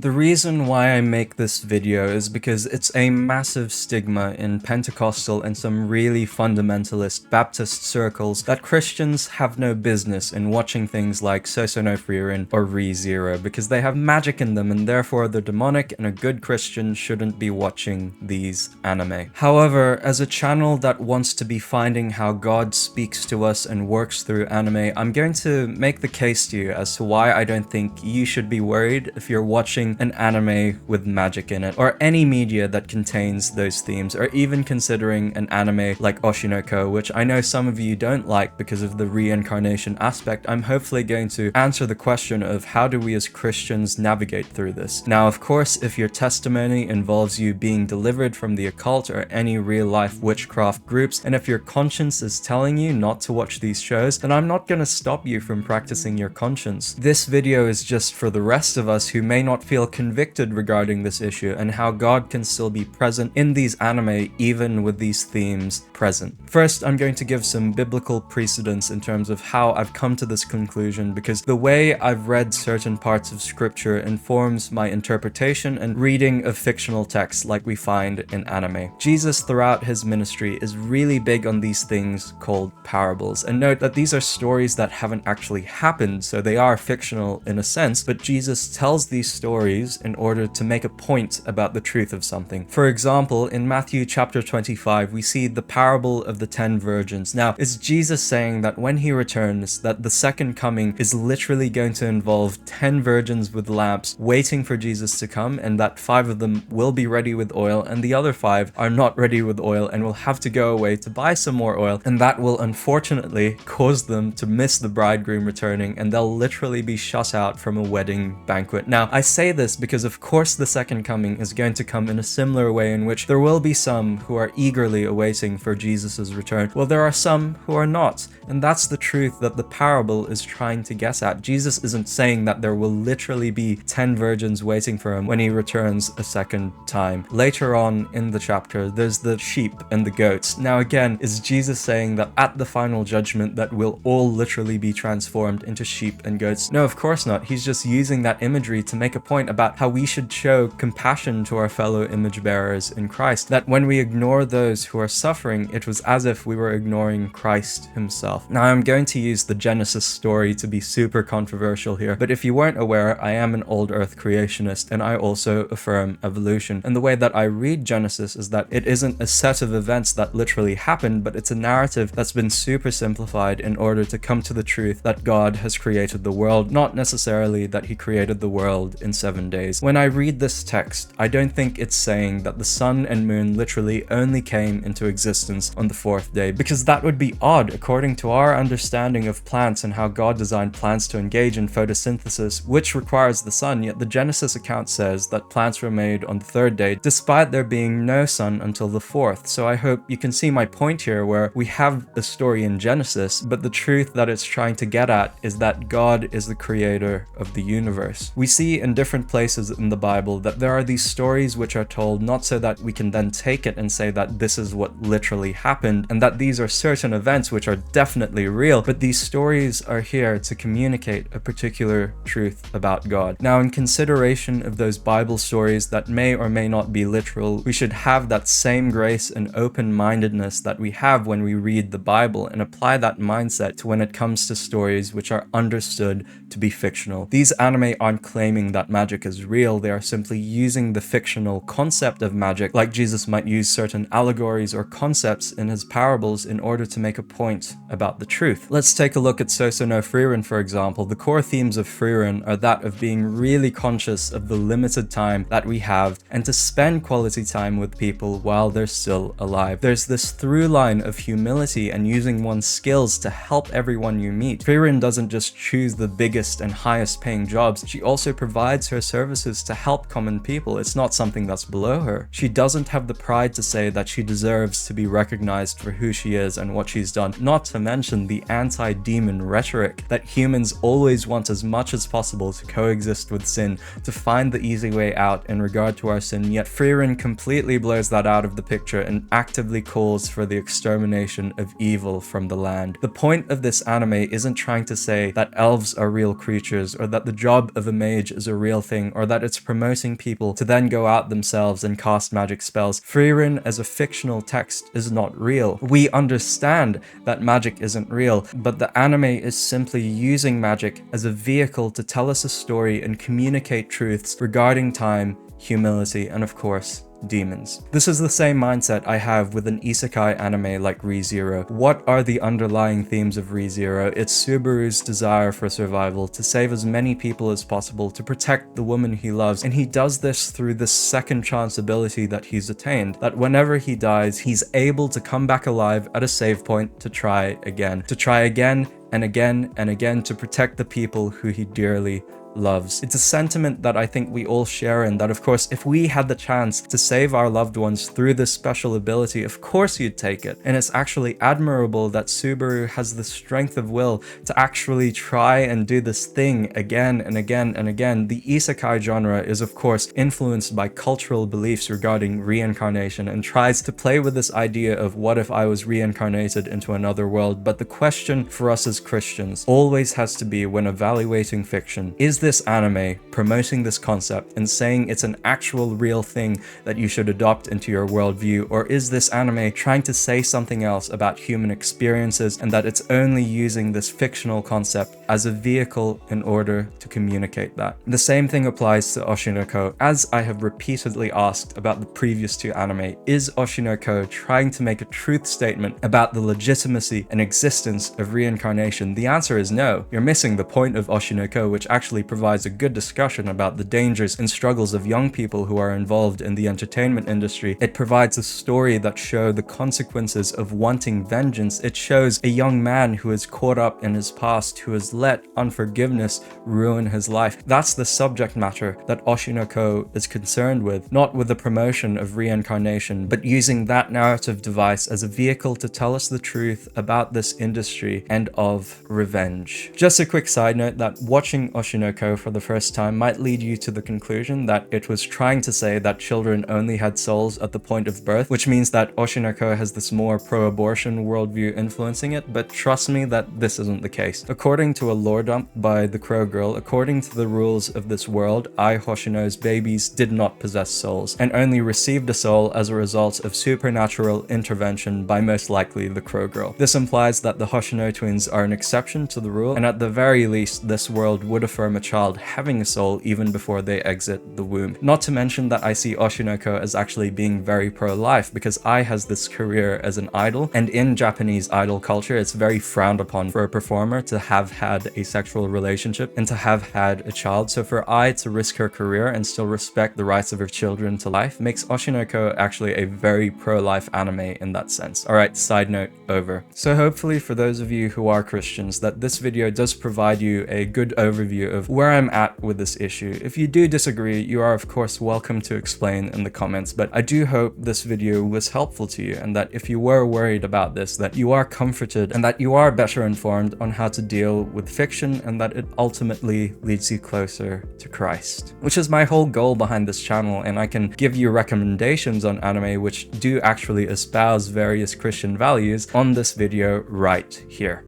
The reason why I make this video is because it's a massive stigma in Pentecostal and some really fundamentalist Baptist circles that Christians have no business in watching things like Sousou no Frieren or ReZero because they have magic in them and therefore they're demonic and a good Christian shouldn't be watching these anime. However, as a channel that wants to be finding how God speaks to us and works through anime, I'm going to make the case to you as to why I don't think you should be worried if you're watching an anime with magic in it, or any media that contains those themes, or even considering an anime like Oshi no Ko, which I know some of you don't like because of the reincarnation aspect. I'm hopefully going to answer the question of how do we as Christians navigate through this. Now, of course, if your testimony involves you being delivered from the occult or any real-life witchcraft groups, and if your conscience is telling you not to watch these shows, then I'm not going to stop you from practicing your conscience. This video is just for the rest of us who may not feel convicted regarding this issue and how God can still be present in these anime even with these themes present. First, I'm going to give some biblical precedence in terms of how I've come to this conclusion, because the way I've read certain parts of scripture informs my interpretation and reading of fictional texts like we find in anime. Jesus throughout his ministry is really big on these things called parables, and note that these are stories that haven't actually happened, so they are fictional in a sense, but Jesus tells these stories in order to make a point about the truth of something. For example, in Matthew chapter 25, we see the parable of the 10 virgins. Now, is Jesus saying that when he returns, that the second coming is literally going to involve 10 virgins with lamps waiting for Jesus to come, and that 5 of them will be ready with oil and the other 5 are not ready with oil and will have to go away to buy some more oil, and that will unfortunately cause them to miss the bridegroom returning and they'll literally be shut out from a wedding banquet. Now, I say this because of course the second coming is going to come in a similar way in which there will be some who are eagerly awaiting for Jesus's return, while there are some who are not, and that's the truth that the parable is trying to guess at. Jesus isn't saying that there will literally be 10 virgins waiting for him when he returns a second time. Later on in the chapter, there's the sheep and the goats. Now again, is Jesus saying that at the final judgment that we'll all literally be transformed into sheep and goats? No, of course not. He's just using that imagery to make a point about how we should show compassion to our fellow image bearers in Christ, that when we ignore those who are suffering, it was as if we were ignoring Christ himself. Now, I'm going to use the Genesis story to be super controversial here, but if you weren't aware, I am an old earth creationist and I also affirm evolution. And the way that I read Genesis is that it isn't a set of events that literally happened, but it's a narrative that's been super simplified in order to come to the truth that God has created the world, not necessarily that he created the world in 7 days. When I read this text, I don't think it's saying that the sun and moon literally only came into existence on the 4th day, because that would be odd according to our understanding of plants and how God designed plants to engage in photosynthesis, which requires the sun, yet the Genesis account says that plants were made on the 3rd day, despite there being no sun until the 4th. So I hope you can see my point here, where we have a story in Genesis, but the truth that it's trying to get at is that God is the creator of the universe. We see in different places in the Bible that there are these stories which are told not so that we can then take it and say that this is what literally happened and that these are certain events which are definitely real, but these stories are here to communicate a particular truth about God. Now, in consideration of those Bible stories that may or may not be literal, we should have that same grace and open-mindedness that we have when we read the Bible and apply that mindset to when it comes to stories which are understood to be fictional. These anime aren't claiming that magic is real, they are simply using the fictional concept of magic, like Jesus might use certain allegories or concepts in his parables in order to make a point about the truth. Let's take a look at Sousou no Frieren, for example. The core themes of Frieren are that of being really conscious of the limited time that we have and to spend quality time with people while they're still alive. There's this through line of humility and using one's skills to help everyone you meet. Frieren doesn't just choose the biggest and highest paying jobs, she also provides her services to help common people. It's not something that's below her. She doesn't have the pride to say that she deserves to be recognized for who she is and what she's done, not to mention the anti-demon rhetoric that humans always want as much as possible to coexist with sin, to find the easy way out in regard to our sin, yet Frieren completely blows that out of the picture and actively calls for the extermination of evil from the land. The point of this anime isn't trying to say that elves are real creatures or that the job of a mage is a real thing, or that it's promoting people to then go out themselves and cast magic spells. Frieren as a fictional text is not real. We understand that magic isn't real, but the anime is simply using magic as a vehicle to tell us a story and communicate truths regarding time, humility, and of course, demons. This is the same mindset I have with an isekai anime like Re:Zero. What are the underlying themes of Re:Zero? It's Subaru's desire for survival, to save as many people as possible, to protect the woman he loves, and he does this through this second chance ability that he's attained, that whenever he dies, he's able to come back alive at a save point to try again and again and again to protect the people who he dearly loves. It's a sentiment that I think we all share in, that of course if we had the chance to save our loved ones through this special ability, of course you'd take it. And it's actually admirable that Subaru has the strength of will to actually try and do this thing again and again and again. The isekai genre is of course influenced by cultural beliefs regarding reincarnation and tries to play with this idea of what if I was reincarnated into another world. But the question for us as Christians always has to be, when evaluating fiction, is this anime promoting this concept and saying it's an actual real thing that you should adopt into your worldview, or is this anime trying to say something else about human experiences and that it's only using this fictional concept as a vehicle in order to communicate that? The same thing applies to Oshinoko. As I have repeatedly asked about the previous two anime, is Oshinoko trying to make a truth statement about the legitimacy and existence of reincarnation? The answer is no. You're missing the point of Oshinoko, which actually provides a good discussion about the dangers and struggles of young people who are involved in the entertainment industry. It provides a story that shows the consequences of wanting vengeance. It shows a young man who is caught up in his past, who has let unforgiveness ruin his life. That's the subject matter that Oshinoko is concerned with, not with the promotion of reincarnation, but using that narrative device as a vehicle to tell us the truth about this industry and of revenge. Just a quick side note that watching Oshinoko for the first time might lead you to the conclusion that it was trying to say that children only had souls at the point of birth, which means that Oshinoko has this more pro-abortion worldview influencing it, but trust me that this isn't the case. According to a lore dump by the Crow Girl, according to the rules of this world, Ai Hoshino's babies did not possess souls, and only received a soul as a result of supernatural intervention by most likely the Crow Girl. This implies that the Hoshino twins are an exception to the rule, and at the very least, this world would affirm a child having a soul even before they exit the womb. Not to mention that I see Oshinoko as actually being very pro-life, because Ai has this career as an idol, and in Japanese idol culture it's very frowned upon for a performer to have had a sexual relationship and to have had a child. So for Ai to risk her career and still respect the rights of her children to life makes Oshinoko actually a very pro-life anime in that sense. Alright, side note over. So hopefully for those of you who are Christians, that this video does provide you a good overview of where I'm at with this issue. If you do disagree, you are of course welcome to explain in the comments, but I do hope this video was helpful to you, and that if you were worried about this, that you are comforted and that you are better informed on how to deal with fiction, and that it ultimately leads you closer to Christ, which is my whole goal behind this channel. And I can give you recommendations on anime which do actually espouse various Christian values on this video right here.